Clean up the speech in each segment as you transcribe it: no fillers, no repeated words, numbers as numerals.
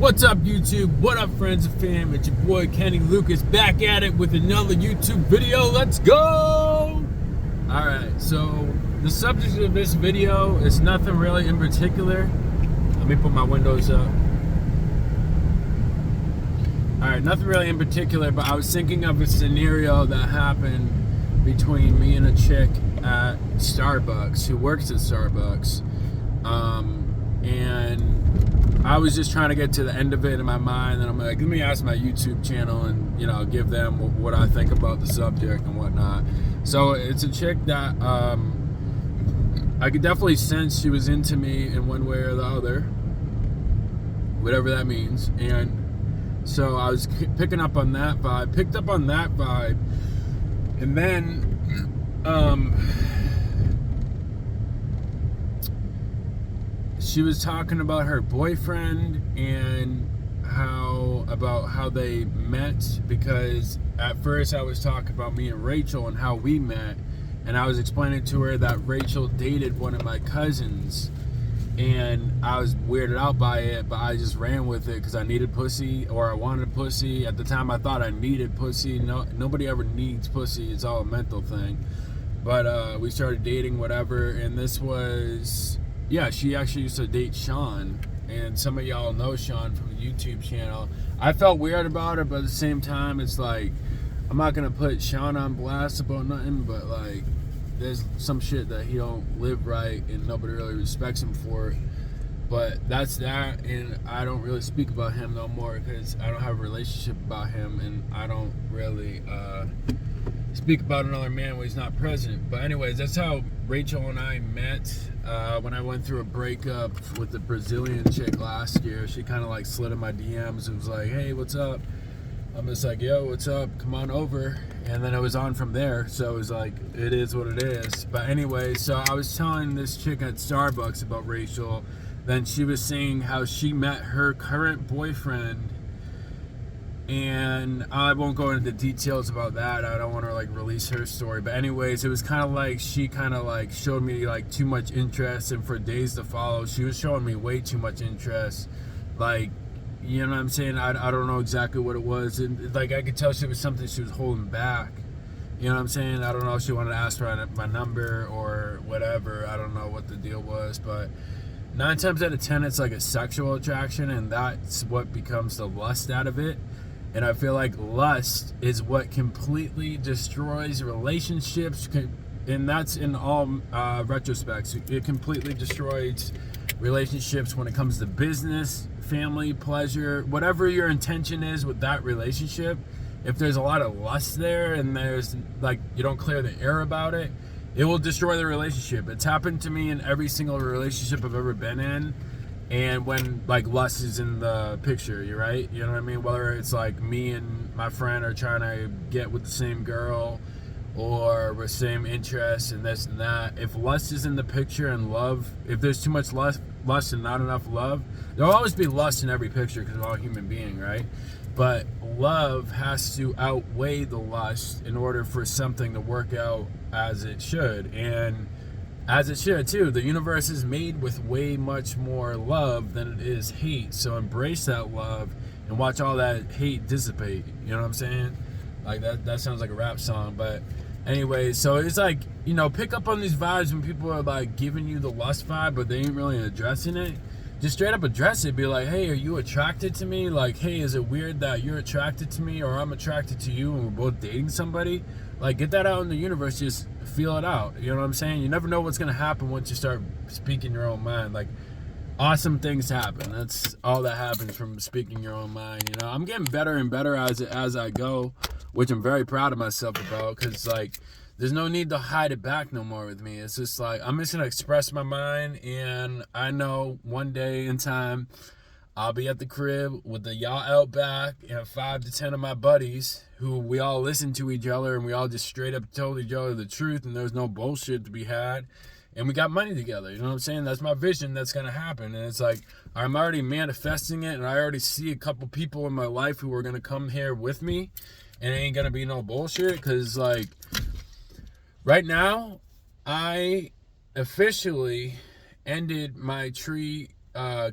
What's up, YouTube? What up, friends and fam? It's your boy Kenny Lucas back at it with another YouTube video. Let's go! Alright, so the subject of this video is nothing really in particular. Let me put my windows up. Alright, nothing really in particular, but I was thinking of a scenario that happened between me and a chick at Starbucks who works at Starbucks. And I was just trying to get to the end of it in my mind, and I'm like, let me ask my YouTube channel and, give them what I think about the subject and whatnot. So it's a chick that I could definitely sense she was into me in one way or the other, whatever that means. And so I was picking up on that vibe, and then she was talking about her boyfriend and how they met, because at first I was talking about me and Rachel and how we met, and I was explaining to her that Rachel dated one of my cousins, and I was weirded out by it, but I just ran with it because I needed pussy, or I wanted pussy. At the time I thought I needed pussy. Nobody ever needs pussy, it's all a mental thing. But we started dating, whatever, and this was... yeah, she actually used to date Sean, and some of y'all know Sean from the YouTube channel. I felt weird about it, but at the same time, it's like, I'm not gonna put Sean on blast about nothing, but like, there's some shit that he don't live right, and nobody really respects him for it. But that's that, and I don't really speak about him no more, because I don't have a relationship about him, and I don't really speak about another man when he's not present. But anyways, that's how Rachel and I met. When I went through a breakup with the Brazilian chick last year, she kind of like slid in my DMs and was like, hey, what's up? I'm just like, yo, what's up? Come on over. And then it was on from there. So it was like, it is what it is. But anyway, so I was telling this chick at Starbucks about Rachel. Then she was saying how she met her current boyfriend, and I won't go into details about that. I don't want to like release her story, but anyways, it was kind of like she kind of like showed me like too much interest, and for days to follow she was showing me way too much interest. Like, you know what I'm saying? I don't know exactly what it was, and like I could tell she was something she was holding back. You know what I'm saying? I don't know if she wanted to ask for my number or whatever. I don't know what the deal was, but 9 times out of 10 it's like a sexual attraction, and that's what becomes the lust out of it. And I feel like lust is what completely destroys relationships, and that's in all retrospects. It completely destroys relationships when it comes to business, family, pleasure, whatever your intention is with that relationship. If there's a lot of lust there, and there's like, you don't clear the air about it, it will destroy the relationship. It's happened to me in every single relationship I've ever been in. And when like lust is in the picture, you're right, you know what I mean? Whether it's like me and my friend are trying to get with the same girl, or we're same interests and this and that. If lust is in the picture, and love, if there's too much lust and not enough love, there'll always be lust in every picture because we're all human being, right? But love has to outweigh the lust in order for something to work out as it should. And as it should too. The universe is made with way much more love than it is hate. So embrace that love and watch all that hate dissipate. You know what I'm saying? Like that sounds like a rap song. But anyway, so it's like, pick up on these vibes when people are like giving you the lust vibe, but they ain't really addressing it. Just straight up address it. Be like, hey, are you attracted to me? Like, hey, is it weird that you're attracted to me, or I'm attracted to you and we're both dating somebody? Like, get that out in the universe. Just feel it out. You know what I'm saying? You never know what's going to happen once you start speaking your own mind. Like, awesome things happen. That's all that happens from speaking your own mind. I'm getting better and better as I go, which I'm very proud of myself about, because, like, there's no need to hide it back no more with me. It's just like, I'm just going to express my mind, and I know one day in time, I'll be at the crib with the yacht out back and 5 to 10 of my buddies who we all listen to each other, and we all just straight up told each other the truth, and there's no bullshit to be had, and we got money together. You know what I'm saying? That's my vision. That's going to happen. And it's like, I'm already manifesting it, and I already see a couple people in my life who are going to come here with me, and it ain't going to be no bullshit, because like, right now, I officially ended my tree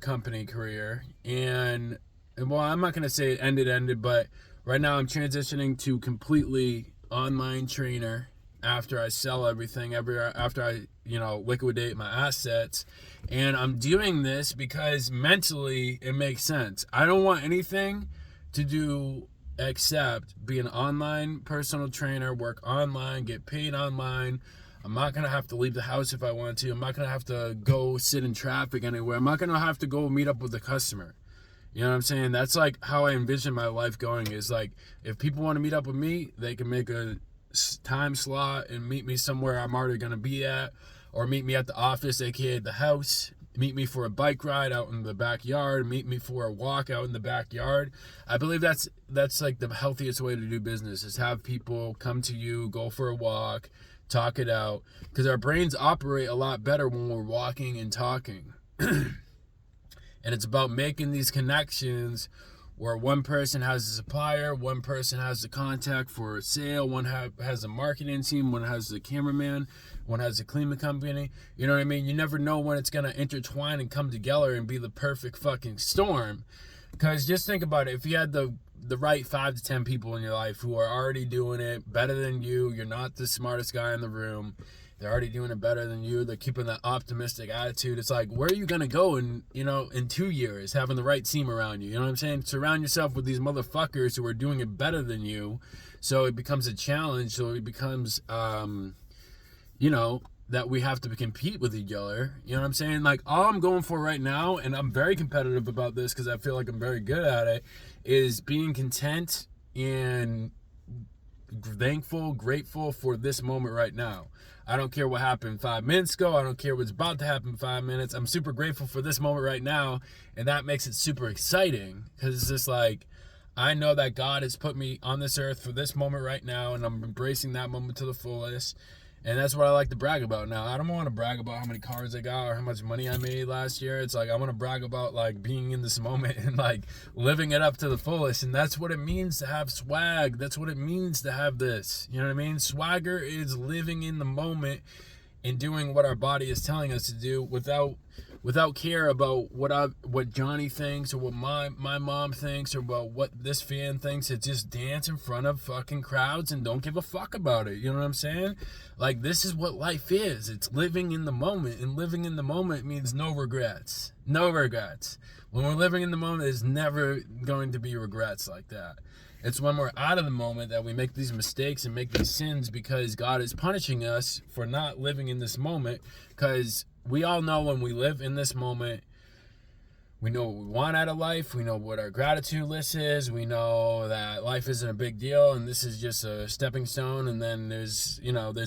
company career, and well, I'm not going to say it ended, but right now I'm transitioning to completely online trainer after I sell everything, after I, liquidate my assets. And I'm doing this because mentally it makes sense. I don't want anything to do except be an online personal trainer, work online, get paid online. I'm not going to have to leave the house if I want to. I'm not going to have to go sit in traffic anywhere. I'm not going to have to go meet up with a customer. You know what I'm saying? That's like how I envision my life going, is like, if people want to meet up with me, they can make a time slot and meet me somewhere I'm already going to be at, or meet me at the office, aka the house, meet me for a bike ride out in the backyard, meet me for a walk out in the backyard. I believe that's like the healthiest way to do business, is have people come to you, go for a walk, talk it out, because our brains operate a lot better when we're walking and talking. And it's about making these connections where one person has a supplier, one person has the contact for a sale, one has a marketing team, one has the cameraman, one has a cleaning company. You know what I mean? You never know when it's going to intertwine and come together and be the perfect fucking storm. Because just think about it. If you had the right 5 to 10 people in your life who are already doing it better than you're not the smartest guy in the room, they're already doing it better than you, they're keeping that optimistic attitude. It's like, where are you going to go in 2 years, having the right team around you? You know what I'm saying? Surround yourself with these motherfuckers who are doing it better than you, so it becomes a challenge, so it becomes, that we have to compete with each other. You know what I'm saying? Like, all I'm going for right now, and I'm very competitive about this because I feel like I'm very good at it, is being content and thankful, grateful for this moment right now. I don't care what happened 5 minutes ago. I don't care what's about to happen in 5 minutes. I'm super grateful for this moment right now, and that makes it super exciting, because it's just like, I know that God has put me on this earth for this moment right now, and I'm embracing that moment to the fullest. And that's what I like to brag about now. I don't want to brag about how many cars I got or how much money I made last year. It's like, I want to brag about like being in this moment and like living it up to the fullest. And that's what it means to have swag. That's what it means to have this. You know what I mean? Swagger is living in the moment and doing what our body is telling us to do without care about what Johnny thinks or what my mom thinks or about what this fan thinks. It's just dance in front of fucking crowds and don't give a fuck about it. You know what I'm saying? Like, this is what life is. It's living in the moment, and living in the moment means no regrets. No regrets. When we're living in the moment, there's never going to be regrets like that. It's when we're out of the moment that we make these mistakes and make these sins, because God is punishing us for not living in this moment. Because we all know, when we live in this moment, we know what we want out of life. We know what our gratitude list is. We know that life isn't a big deal and this is just a stepping stone. And then there's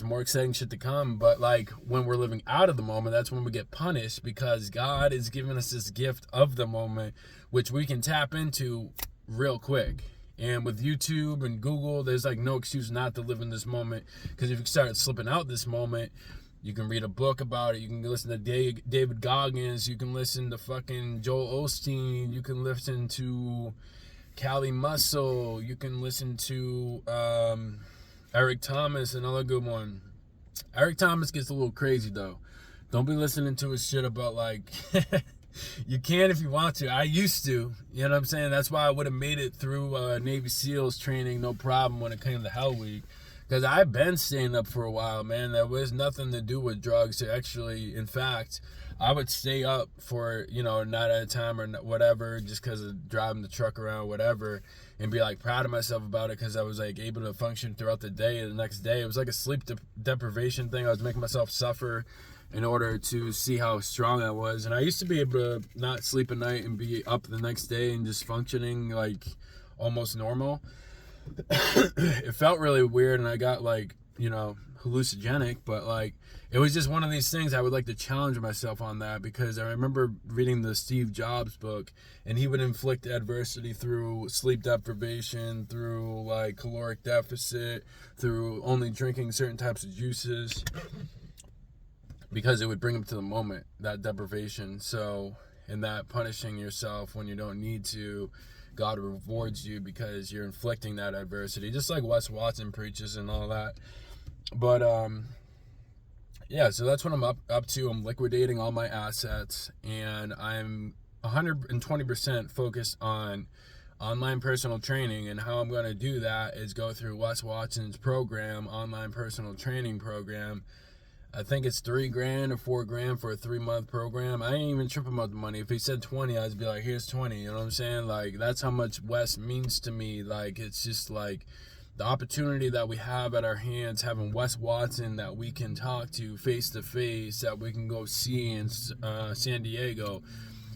more exciting shit to come. But like, when we're living out of the moment, that's when we get punished, because God is giving us this gift of the moment, which we can tap into real quick. And with YouTube and Google, there's like no excuse not to live in this moment, because if you start slipping out this moment, you can read a book about it. You can listen to David Goggins. You can listen to fucking Joel Osteen. You can listen to Callie Muscle. You can listen to Eric Thomas, another good one. Eric Thomas gets a little crazy, though. Don't be listening to his shit about, like... You can if you want to. I used to. You know what I'm saying? That's why I would have made it through Navy SEALs training no problem when it came to Hell Week. Because I've been staying up for a while, man. There was nothing to do with drugs. Actually, in fact, I would stay up for, a night at a time or whatever, just because of driving the truck around, whatever, and be like proud of myself about it, because I was like able to function throughout the day. And the next day, it was like a sleep deprivation thing. I was making myself suffer in order to see how strong I was. And I used to be able to not sleep at night and be up the next day and just functioning like almost normal. It felt really weird, and I got like, hallucinogenic, but like, it was just one of these things. I would like to challenge myself on that, because I remember reading the Steve Jobs book, and he would inflict adversity through sleep deprivation, through like caloric deficit, through only drinking certain types of juices, because it would bring him to the moment, that deprivation. So, in that punishing yourself when you don't need to, God rewards you because you're inflicting that adversity, just like Wes Watson preaches and all that. But yeah, so that's what I'm up to. I'm liquidating all my assets, and I'm 120% focused on online personal training, and how I'm going to do that is go through Wes Watson's program, online personal training program. I think it's $3,000 or $4,000 for a 3-month program. I ain't even tripping about the money. If he said 20, I'd be like, here's 20. You know what I'm saying? Like, that's how much Wes means to me. Like, it's just like the opportunity that we have at our hands, having Wes Watson that we can talk to face to face, that we can go see in San Diego.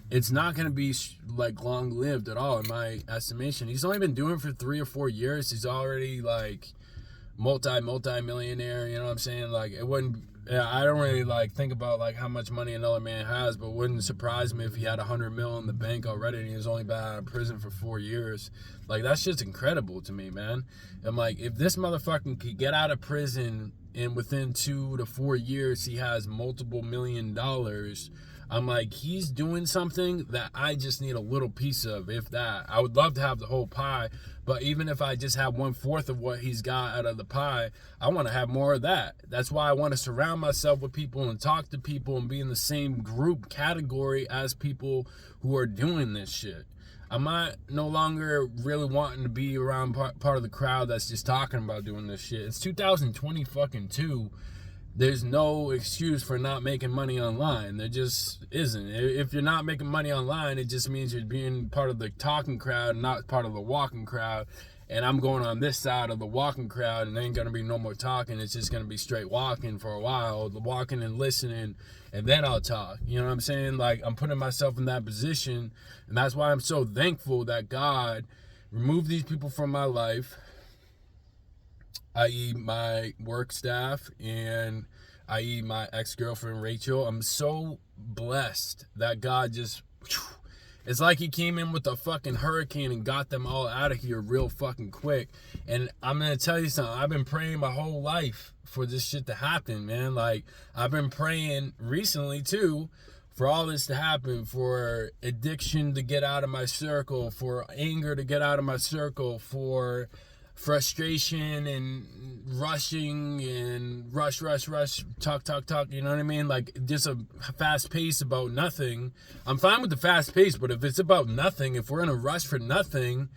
It's not going to be like long lived at all in my estimation. He's only been doing it for 3 or 4 years. He's already like multi-millionaire. You know what I'm saying? Like, it wouldn't. Yeah, I don't really like think about like how much money another man has, but it wouldn't surprise me if he had $100 million in the bank already and he was only been out of prison for 4 years. Like, that's just incredible to me, man. I'm like, if this motherfucker could get out of prison and within 2 to 4 years he has multiple $1 million, I'm like, he's doing something that I just need a little piece of, if that. I would love to have the whole pie, but even if I just have 1/4 of what he's got out of the pie, I want to have more of that. That's why I want to surround myself with people and talk to people and be in the same group category as people who are doing this shit. I'm not no longer really wanting to be around part of the crowd that's just talking about doing this shit. It's 2022. There's no excuse for not making money online. There just isn't. If you're not making money online, it just means you're being part of the talking crowd, not part of the walking crowd. And I'm going on this side of the walking crowd, and there ain't gonna be no more talking. It's just gonna be straight walking for a while, walking and listening, and then I'll talk. You know what I'm saying? Like, I'm putting myself in that position, and that's why I'm so thankful that God removed these people from my life, i.e. my work staff, and i.e. my ex-girlfriend Rachel. I'm so blessed that God just, it's like he came in with a fucking hurricane and got them all out of here real fucking quick. And I'm gonna tell you something, I've been praying my whole life for this shit to happen, man. Like, I've been praying recently too for all this to happen, for addiction to get out of my circle, for anger to get out of my circle, for frustration and rushing and rush, talk, you know what I mean? Like, just a fast pace about nothing. I'm fine with the fast pace, but if it's about nothing, if we're in a rush for nothing,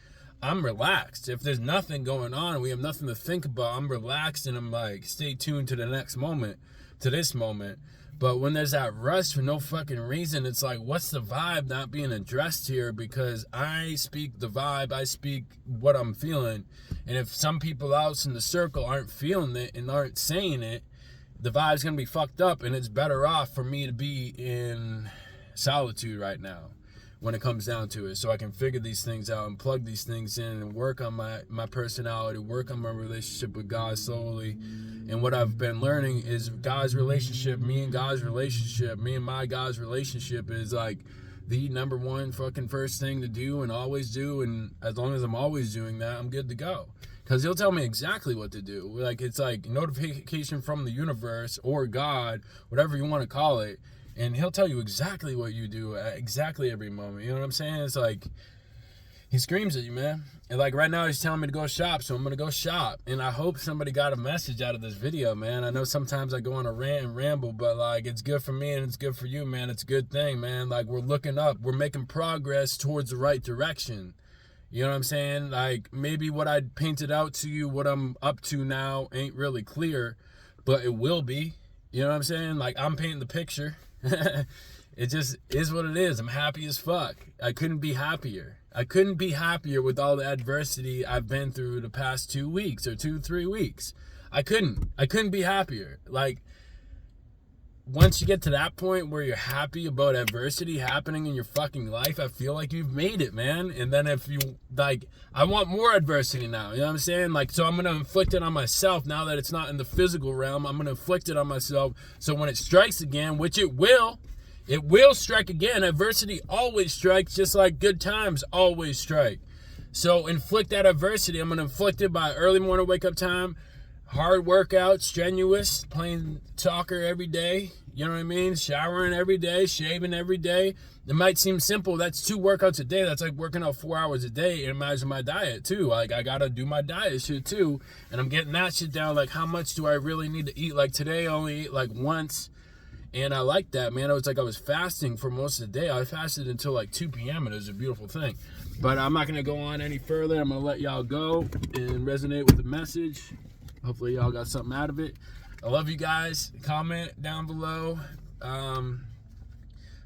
I'm relaxed. If there's nothing going on and we have nothing to think about, I'm relaxed and I'm like, stay tuned to the next moment, to this moment. But when there's that rush for no fucking reason, it's like, what's the vibe not being addressed here? Because I speak the vibe, I speak what I'm feeling. And if some people else in the circle aren't feeling it and aren't saying it, the vibe's going to be fucked up, and it's better off for me to be in solitude right now when it comes down to it, so I can figure these things out and plug these things in and work on my personality, work on my relationship with God slowly. And what I've been learning is God's relationship, me and my God's relationship is like the number one fucking first thing to do and always do. And as long as I'm always doing that, I'm good to go. Because he'll tell me exactly what to do. Like, it's like notification from the universe or God, whatever you want to call it. And he'll tell you exactly what you do at exactly every moment. You know what I'm saying? It's like, he screams at you, man. And like right now he's telling me to go shop, so I'm going to go shop. And I hope somebody got a message out of this video, man. I know sometimes I go on a rant and ramble, but like, it's good for me and it's good for you, man. It's a good thing, man. Like, we're looking up. We're making progress towards the right direction. You know what I'm saying? Like, maybe what I painted out to you, what I'm up to now, ain't really clear, but it will be. You know what I'm saying? Like, I'm painting the picture. It just is what it is. I'm happy as fuck. I couldn't be happier. I couldn't be happier with all the adversity I've been through the past 2 weeks or 3 weeks. I couldn't be happier. Like, once you get to that point where you're happy about adversity happening in your fucking life, I feel like you've made it, man. And then if you, like, I want more adversity now, you know what I'm saying? Like, so I'm going to inflict it on myself now that it's not in the physical realm. I'm going to inflict it on myself. So when it strikes again, which it will strike again. Adversity always strikes, just like good times always strike. So inflict that adversity. I'm going to inflict it by early morning wake up time, hard workout, strenuous, playing soccer every day, you know what I mean? Showering every day, shaving every day. It might seem simple. That's 2 workouts a day. That's like working out 4 hours a day. And imagine my diet too. Like, I gotta do my diet shit too. And I'm getting that shit down. Like, how much do I really need to eat? Like, today I only ate like once And I liked that, man. It was like I was fasting for most of the day. I fasted until like 2 p.m. and it was a beautiful thing. But I'm not going to go on any further. I'm going to let y'all go and resonate with the message. Hopefully y'all got something out of it. I love you guys. Comment down below.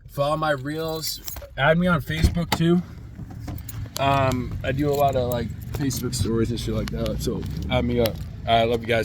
Follow my reels. Add me on Facebook too. I do a lot of like Facebook stories and shit like that. So add me up. I love you guys.